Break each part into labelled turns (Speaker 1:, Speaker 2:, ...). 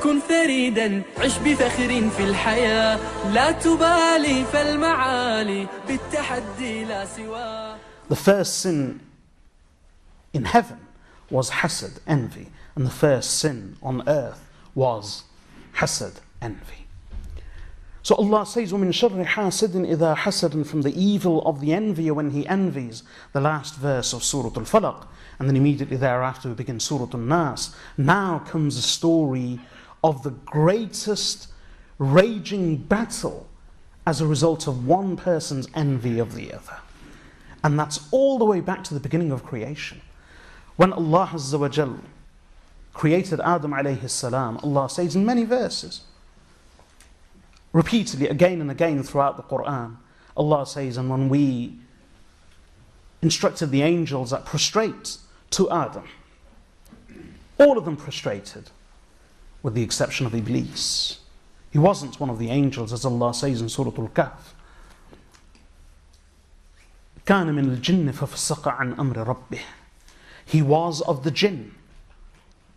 Speaker 1: كن فريدا عش بفخر في الحياة لا تبالي فالمعالي بالتحدي لا سواه.
Speaker 2: The first sin in heaven was hasad, envy, and the first sin on earth was hasad, envy. So Allah says, وَمِن شَرِّ حَاسِدٍ إِذَا حَسَدٍ, from the evil of the envier when he envies, the last verse of Surah Al-Falaq, and then immediately thereafter we begin Surah Al-Nas. Now comes the story of the greatest raging battle as a result of one person's envy of the other. And that's all the way back to the beginning of creation. When Allah Azza wa Jal created Adam alayhi salam, Allah says in many verses, repeatedly, again and again throughout the Quran, Allah says, and when we instructed the angels that prostrate to Adam, all of them prostrated, with the exception of Iblis. He wasn't one of the angels, as Allah says in Surah Al-Kahf. كَانَ مِنَ الْجِنِّ فَفَسَقَ عَنْ أَمْرِ رَبِّهِ. He was of the jinn,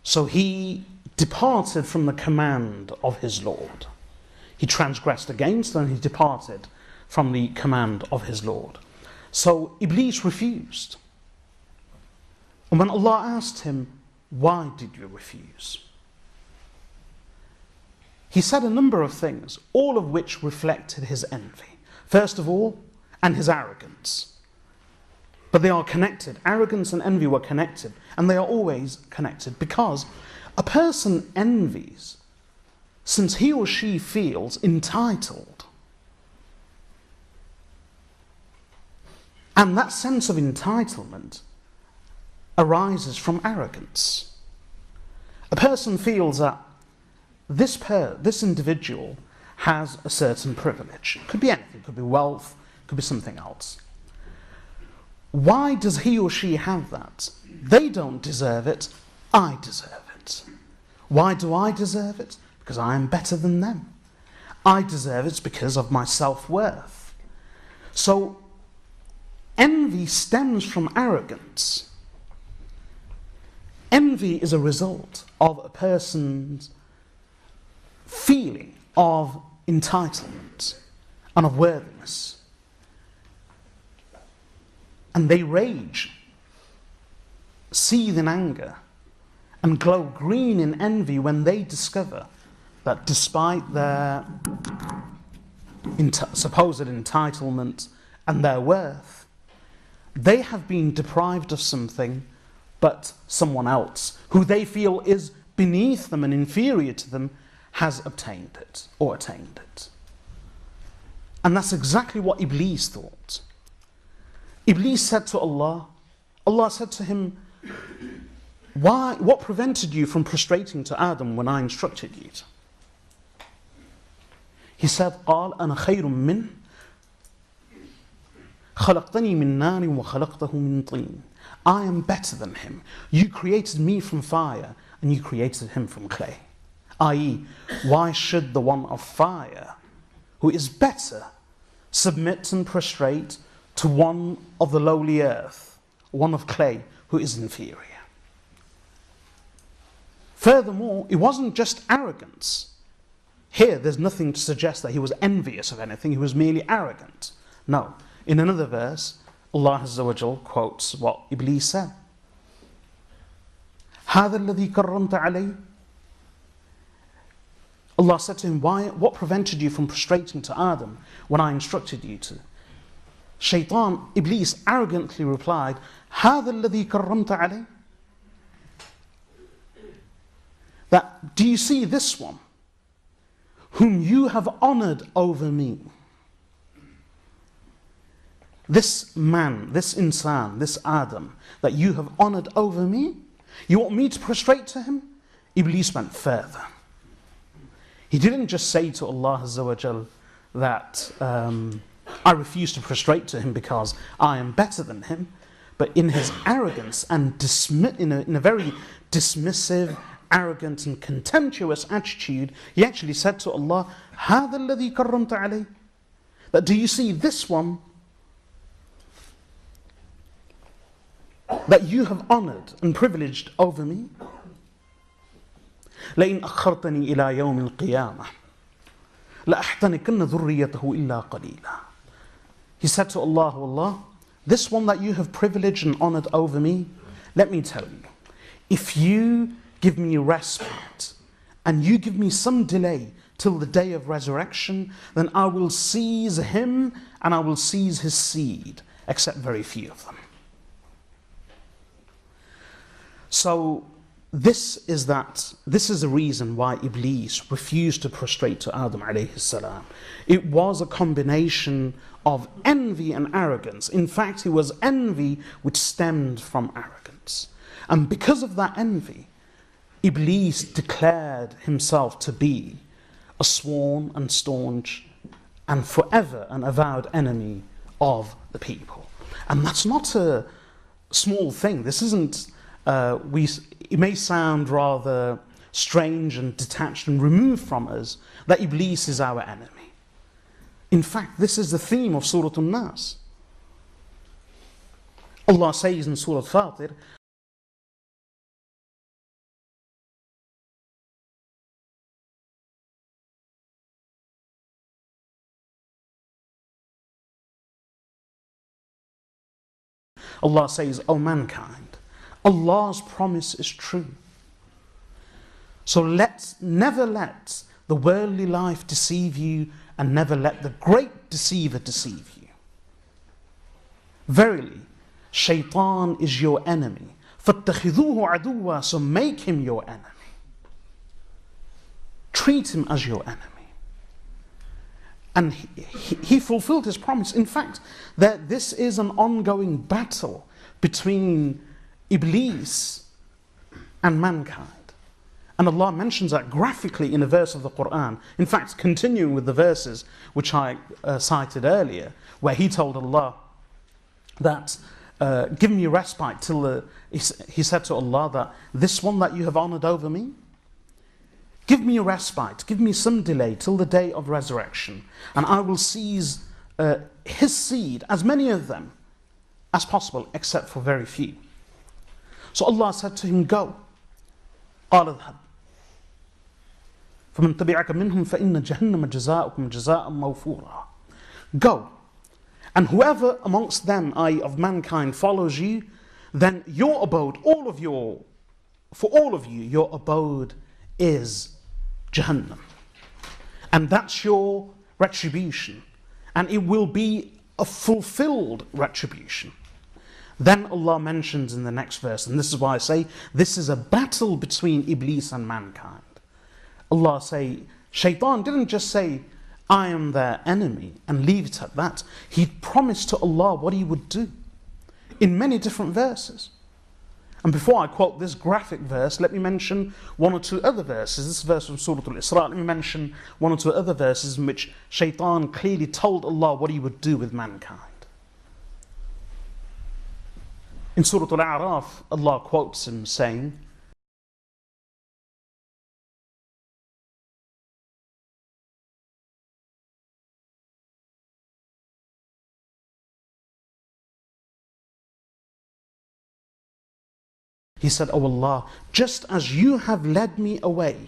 Speaker 2: so he departed from the command of his Lord. He transgressed against and he departed from the command of his Lord. So Iblis refused. And when Allah asked him, why did you refuse? He said a number of things, all of which reflected his envy. First of all, and his arrogance. But they are connected. Arrogance and envy were connected, and they are always connected, because a person envies since he or she feels entitled. And that sense of entitlement arises from arrogance. A person feels that this individual has a certain privilege. It could be anything, it could be wealth, it could be something else. Why does he or she have that? They don't deserve it, I deserve it. Why do I deserve it? Because I am better than them. I deserve it because of my self-worth. So envy stems from arrogance. Envy is a result of a person's feeling of entitlement and of worthiness. And they rage, seethe in anger, and glow green in envy when they discover that despite their supposed entitlement and their worth, they have been deprived of something, but someone else, who they feel is beneath them and inferior to them, has obtained it or attained it. And that's exactly what Iblis thought. Iblis said to Allah, Allah said to him, what prevented you from prostrating to Adam when I instructed you to? He said, قال أنا خير من خلقتني من نار وخلقته من طين. I am better than him. You created me from fire and you created him from clay. I.e., why should the one of fire, who is better, submit and prostrate to one of the lowly earth, one of clay, who is inferior? Furthermore, it wasn't just arrogance. Here, there's nothing to suggest that he was envious of anything, he was merely arrogant. No. In another verse, Allah Azza wa Jal quotes what Iblis said. هَذَا الَّذِي كَرَّمْتَ عَلَيْهِ. Allah said to him, what prevented you from prostrating to Adam when I instructed you to? Shaitan, Iblis, arrogantly replied, هَذَا الَّذِي كَرَّمْتَ عَلَيْهِ. That, do you see this one, whom you have honored over me? This man, this insan, this Adam, that you have honored over me? You want me to prostrate to him? Iblis went further. He didn't just say to Allah Azza wa Jal that I refuse to prostrate to him because I am better than him, but in his arrogance and in a very dismissive, arrogant and contemptuous attitude, he actually said to Allah, هَذَا الَّذِي كَرَّمْتَ عَلَيْهِ. That, do you see this one that you have honored and privileged over me? لئن أخرتني إلى يوم القيامة لأحتنكن ذريته إلا قليلا. He said to Allah, "O Allah, this one that you have privileged and honored over me, let me tell you, if you give me respite and you give me some delay till the day of resurrection, then I will seize him and I will seize his seed, except very few of them." So this is the reason why Iblis refused to prostrate to Adam alayhi salam. It was a combination of envy and arrogance. In fact, it was envy which stemmed from arrogance. And because of that envy, Iblis declared himself to be a sworn and staunch and forever an avowed enemy of the people. And that's not a small thing. This isn't, it may sound rather strange and detached and removed from us that Iblis is our enemy. In fact, this is the theme of Surah An-Nas. Allah says in Surah Fatir, Allah says, "O mankind, Allah's promise is true. So never let the worldly life deceive you, and never let the great deceiver deceive you. Verily, Shaitan is your enemy. فَاتَّخِذُوهُ عَدُوًّا, so make him your enemy. Treat him as your enemy." And he fulfilled his promise. In fact, that this is an ongoing battle between Iblis and mankind. And Allah mentions that graphically in a verse of the Quran. In fact, continuing with the verses which I cited earlier, where he told Allah that, "Give me respite till he said to Allah that this one that you have honored over me, give me a respite, give me some delay till the day of resurrection, and I will seize his seed, as many of them as possible, except for very few." So Allah said to him, "Go. قال اذهب فمن تبعك منهم فإن جهنم جزاؤكم جزاء موفورا." Go, and whoever amongst them, i.e. of mankind, follows you, then your abode, for all of you, your abode is Jahannam. And that's your retribution. And it will be a fulfilled retribution. Then Allah mentions in the next verse, and this is why I say this is a battle between Iblis and mankind. Allah say, Shaitan didn't just say, "I am their enemy," and leave it at that. He promised to Allah what he would do in many different verses. And before I quote this graphic verse, let me mention one or two other verses. This verse from Surah Al-Isra, let me mention one or two other verses in which Shaitan clearly told Allah what he would do with mankind. In Surah Al-A'raf, Allah quotes him saying, he said, "O Allah, just as you have led me away,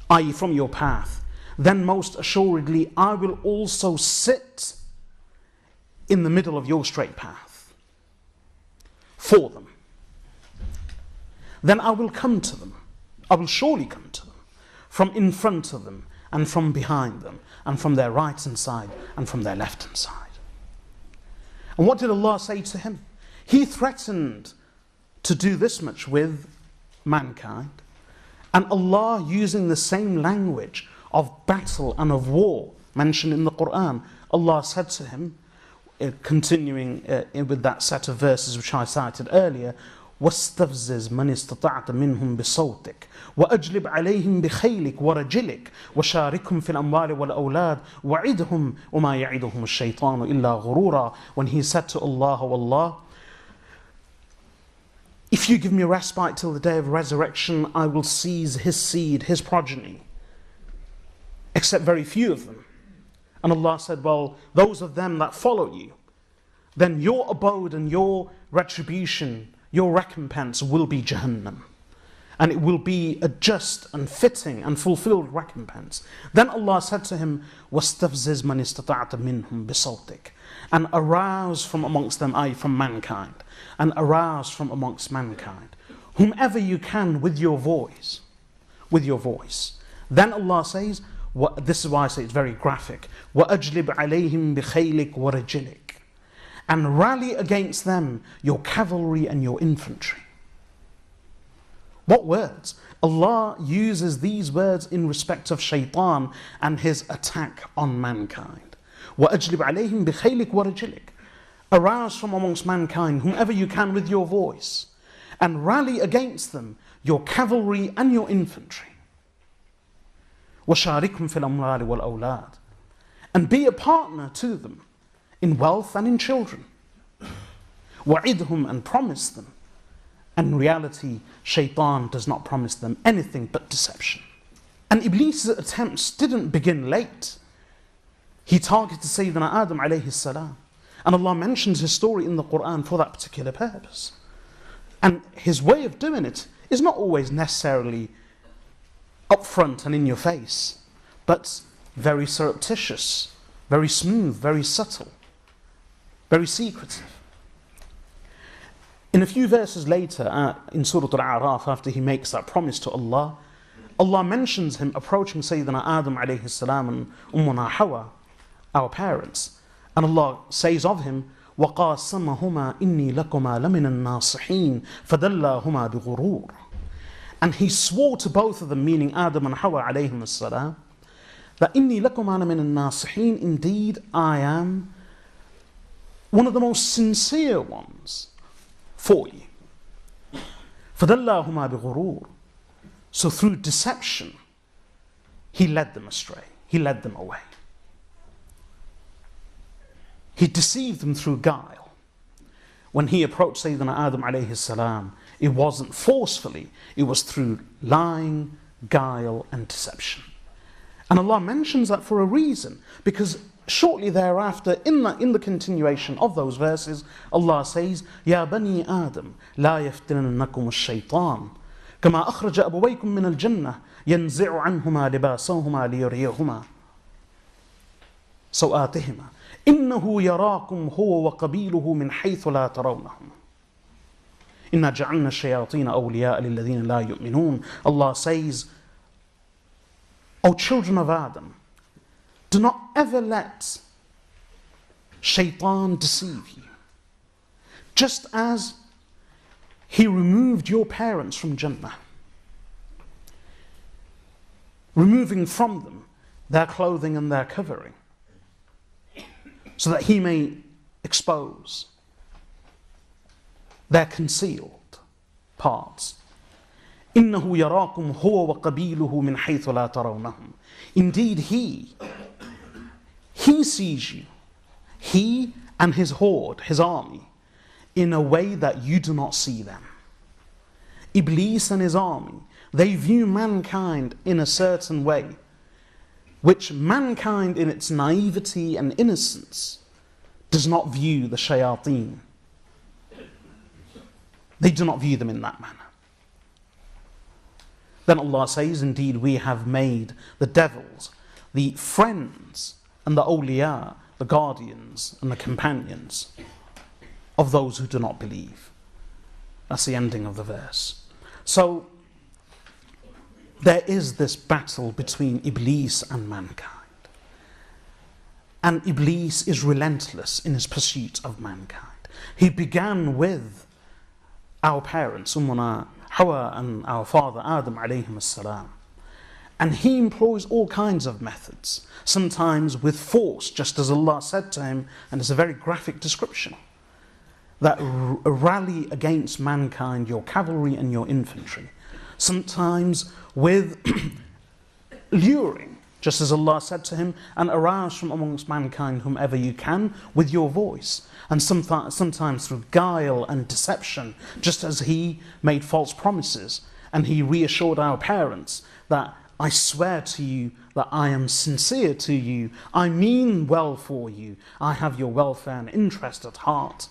Speaker 2: i.e. from your path, then most assuredly I will also sit in the middle of your straight path for them. Then I will come to them, I will surely come to them, from in front of them, and from behind them, and from their right hand side, and from their left hand side." And what did Allah say to him? He threatened to do this much with mankind. And Allah, using the same language of battle and of war mentioned in the Quran, Allah said to him, continuing with that set of verses which I cited earlier, واستفزز من استطعت منهم بصوتك وأجلب عليهم بخيلك ورجلك وشاركهم في الأموال والأولاد وعدهم وما يعدهم الشيطان إلا غرورا. When he said to Allah, "O Allah, if you give me respite till the day of resurrection, I will seize his seed, his progeny, except very few of them." And Allah said, "Well, those of them that follow you, then your abode and your retribution, your recompense will be Jahannam." and it will be a just and fitting and fulfilled recompense. Then Allah said to him, وَاسْتَفْزِزْ مَنِ اسْتَطَعْتَ مِنْهُمْ بِصَوْتِكَ, and arouse from amongst them, i.e. from mankind, and arouse from amongst mankind, whomever you can with your voice. With your voice. Then Allah says, this is why I say it's very graphic, وَأَجْلِبْ عَلَيْهِمْ بِخَيْلِكَ وَرَجِلِكَ, and rally against them your cavalry and your infantry. What words? Allah uses these words in respect of shaitan and his attack on mankind. وَأَجْلِبْ عَلَيْهِمْ بِخَيْلِكَ وَرَجِلِكَ, arouse from amongst mankind whomever you can with your voice, and rally against them your cavalry and your infantry. وَشَارِكْهُمْ فِي الْأَمْوَالِ وَالْأَوْلَادِ, and be a partner to them in wealth and in children. وَعِدْهُمْ, and promise them. And in reality, shaitan does not promise them anything but deception. And Iblis' attempts didn't begin late. He targeted Sayyidina Adam alayhi salam. And Allah mentions his story in the Quran for that particular purpose. And his way of doing it is not always necessarily upfront and in your face, but very surreptitious, very smooth, very subtle, very secretive. In a few verses later, in Surah Al-A'raf, after he makes that promise to Allah, Allah mentions him approaching Sayyidina Adam alayhi salam and Ummuna Hawa, our parents. And Allah says of him, وَقَاسَمَهُمَا إِنِّي لَكُمَا لَمِنَ النَّاصِحِينَ فَدَلَّاهُمَا بِغُرُورٍ. And he swore to both of them, meaning Adam and Hawa alayhim as-salam, that إِنِّي لَكُمَا لَمِنَ النَّاصِحِينَ, indeed I am one of the most sincere ones for you. فَدَلَّاهُمَا بِغُرُورٍ. So through deception, he led them astray. He led them away. He deceived them through guile. When he approached Sayyidina Adam alayhi salam, it wasn't forcefully, it was through lying, guile and deception. And Allah mentions that for a reason, because shortly thereafter, in the continuation of those verses, Allah says, يَا بَنِي آدَمْ لَا يَفْتِنَنَّكُمُ الشَّيْطَانِ كَمَا أَخْرَجَ أَبَوَيْكُم مِّنَ الْجَنَّةِ يَنزِعُ عَنْهُمَا لِبَاسَهُمَا لِيُرِيَهُمَا سَوْآتِهِمَا إِنَّهُ يَرَاكُمْ هُوَ وَقَبِيلُهُ مِنْ حَيْثُ لَا تَرَوْنَهُمْ إِنَّا جَعَلْنَا الشَّيَاطِينَ أَوْلِيَاءَ لِلَّذِينَ لَا يُؤْمِنُونَ. Allah says, O children of Adam, do not ever let shaitan deceive you. Just as he removed your parents from Jannah, removing from them their clothing and their covering, so that he may expose their concealed parts. إِنَّهُ يَرَاكُمْ هُوَ وَقَبِيلُهُ مِنْ حَيْثُ لَا تَرَوْنَهُمْ. Indeed, he sees you, he and his horde, his army, in a way that you do not see them. Iblis and his army, they view mankind in a certain way, which mankind in its naivety and innocence does not view the shayateen. They do not view them in that manner. Then Allah says, indeed we have made the devils the friends and the awliya, the guardians and the companions of those who do not believe. That's the ending of the verse. So there is this battle between Iblis and mankind. And Iblis is relentless in his pursuit of mankind. He began with our parents, Ummuna Hawa and our father Adam alayhim as-salam. And he employs all kinds of methods, sometimes with force, just as Allah said to him, and it's a very graphic description, that rally against mankind your cavalry and your infantry. Sometimes with luring, just as Allah said to him, and arouse from amongst mankind whomever you can with your voice. And sometimes through guile and deception, just as he made false promises and he reassured our parents that I swear to you that I am sincere to you, I mean well for you, I have your welfare and interest at heart.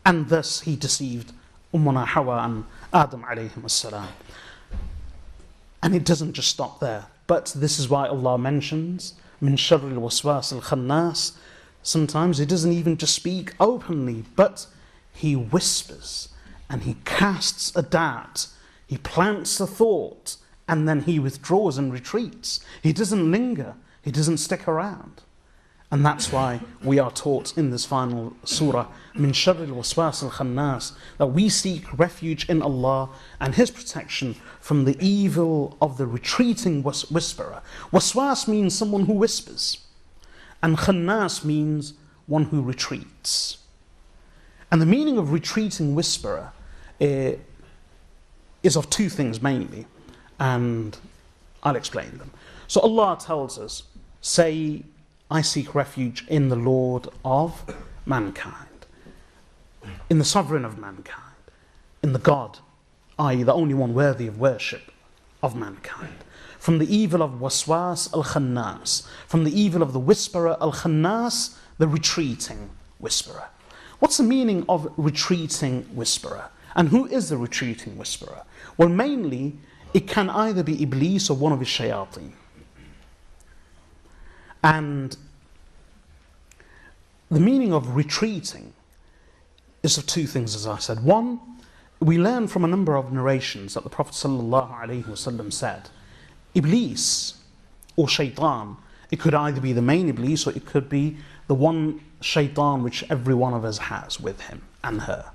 Speaker 2: And thus he deceived Ummuna Hawa Adam alayhi salam. And it doesn't just stop there. But this is why Allah mentions min sharri al-waswas al-khannas. Sometimes he doesn't even just speak openly, but he whispers and he casts a dart. He plants a thought and then he withdraws and retreats. He doesn't linger. He doesn't stick around. And that's why we are taught in this final surah, min sharri al-waswas al-khannas, that we seek refuge in Allah and His protection from the evil of the retreating whisperer. Waswas means someone who whispers, and khannas means one who retreats. And the meaning of retreating whisperer is of two things mainly, and I'll explain them. So Allah tells us, say, I seek refuge in the Lord of mankind, in the sovereign of mankind, in the God, i.e. the only one worthy of worship of mankind, from the evil of waswas al-khannas, from the evil of the whisperer al-khannas, the retreating whisperer. What's the meaning of retreating whisperer? And who is the retreating whisperer? Well, mainly, it can either be Iblis or one of his shayateen. And the meaning of retreating is of two things, as I said. One, we learn from a number of narrations that the Prophet ﷺ said, Iblis or shaitan, it could either be the main Iblis or it could be the one shaitan which every one of us has with him and her.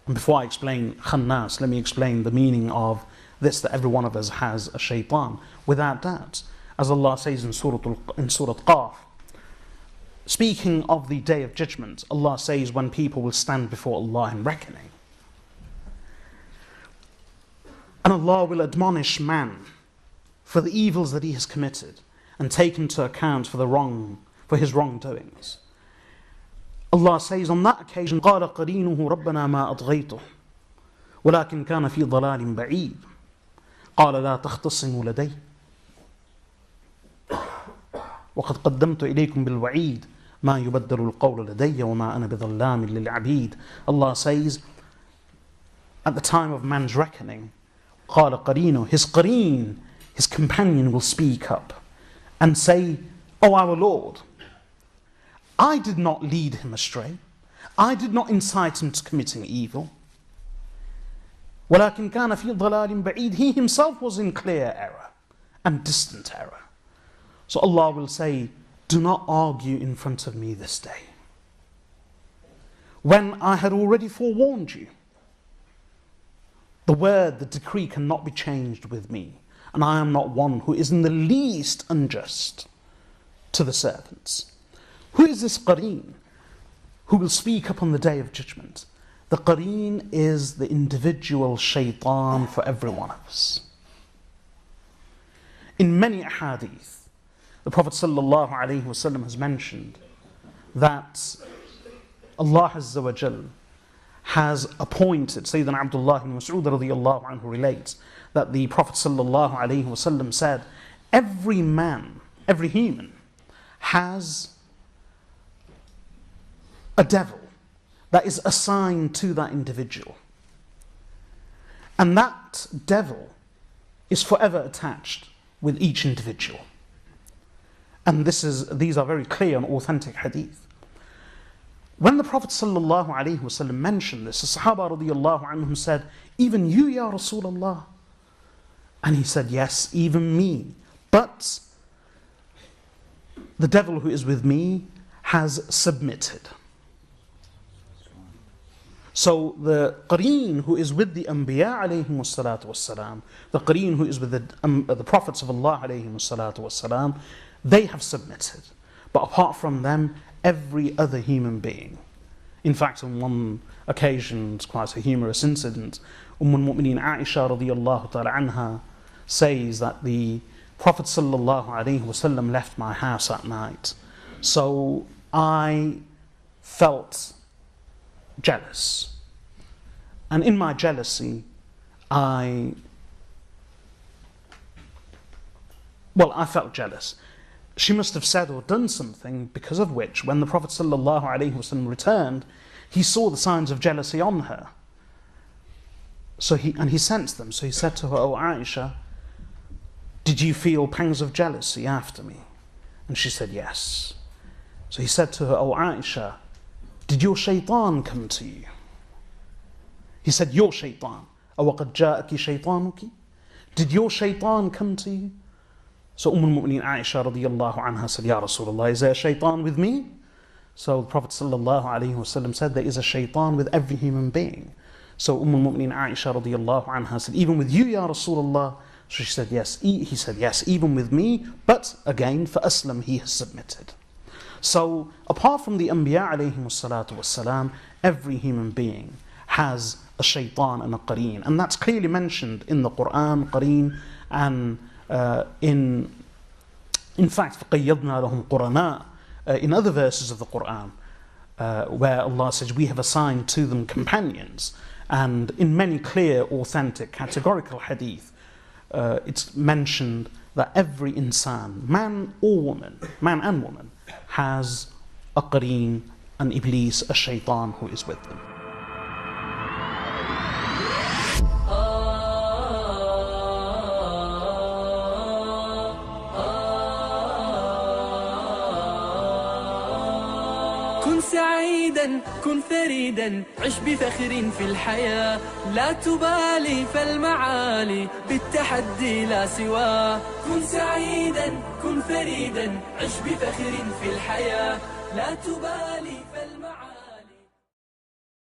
Speaker 2: And before I explain khannas, let me explain the meaning of this, that every one of us has a shaitan, without doubt. As Allah says in Surah Qaf, speaking of the Day of Judgment, Allah says when people will stand before Allah in reckoning. And Allah will admonish man for the evils that he has committed and take into account for his wrongdoings. Allah says on that occasion, قَالَ قَرِينُهُ رَبَّنَا مَا أَطْغَيْتُهُ وَلَكِنْ كَانَ فِي ضَلَالٍ بَعِيدٍ قَالَ لَا تَخْتَصِمُوا لَدَيْهِ وَقَدْ قَدَّمْتُ إِلَيْكُمْ بِالْوَعِيدِ مَا يُبَدَّلُ الْقَوْلُ لَدَيَّ وَمَا أَنَا بِظَلَّامٍ لِلْعَبِيدِ. Allah says, at the time of man's reckoning, قَالَ قَرِينُهُ, his qareen, his companion, will speak up and say, O our Lord, I did not lead him astray. I did not incite him to committing evil. وَلَكِنْ كَانَ فِي ضَلَالٍ بَعِيدٍ. He himself was in clear error and distant error. So Allah will say, do not argue in front of me this day, when I had already forewarned you. The word, the decree cannot be changed with me, and I am not one who is in the least unjust to the servants. Who is this qareen who will speak up on the Day of Judgment? The qareen is the individual shaitan for every one of us. In many ahadith, the Prophet ﷺ has mentioned that Allah Azza wa Jal has appointed, Sayyidina Abdullah ibn Mas'ud radiyallahu anhu relates, that the Prophet ﷺ said, every man, every human has a devil that is assigned to that individual. And that devil is forever attached with each individual. And these are very clear and authentic hadith. When the Prophet ﷺ mentioned this, the Sahaba radiyallahu anhum said, even you, Ya Rasulullah? And he said, yes, even me. But the devil who is with me has submitted. So the qareen who is with the Anbiya alayhim wassalatu wassalam, the qareen who is with the prophets of Allah alayhim wassalatu wassalam, they have submitted. But apart from them, every other human being. In fact, on one occasion, it's quite a humorous incident, al-Mu'mineen Aisha radiyallahu ta'ala anha says that the Prophet sallallahu alayhi wasallam left my house at night. So I felt jealous. And in my jealousy, I felt jealous. She must have said or done something because of which, when the Prophet ﷺ returned, he saw the signs of jealousy on her. So he sensed them. So he said to her, "Oh Aisha, did you feel pangs of jealousy after me?" And she said, "Yes." So he said to her, "Oh Aisha, did your shaitan come to you?" He said, "Your shaitan. أَوَقَدْ جَاءَكِ شَيْطَانُكِ?" Did your shaitan come to you? So al-Mu'mineen Aisha radiyallahu anha said, "Ya Rasulullah, is there a shaitan with me?" So the Prophet sallallahu alaihi wasallam said, "There is a shaitan with every human being." So al-Mu'mineen Aisha radiyallahu anha said, "Even with you, Ya Rasulullah?" So she said, "Yes." He said, "Yes, even with me." But again, for Aslam, he has submitted. So apart from the Anbiya alayhim salatu wassalam, every human being has a shaitan and a qareen. And that's clearly mentioned in the Quran, qareen, and in fact, فَقَيَّضْنَا لَهُمْ قُرَنَاء, in other verses of the Quran, where Allah says, we have assigned to them companions. And in many clear, authentic, categorical hadith, it's mentioned that every insan, man or woman, man and woman, has a qareen, an iblis, a shaitan who is with them.
Speaker 1: كن سعيدا كن فريدا عش بفخر في الحياة لا تبالي فالمعالي بالتحدي لا سواه كن سعيدا كن فريدا عش بفخر في الحياة لا تبالي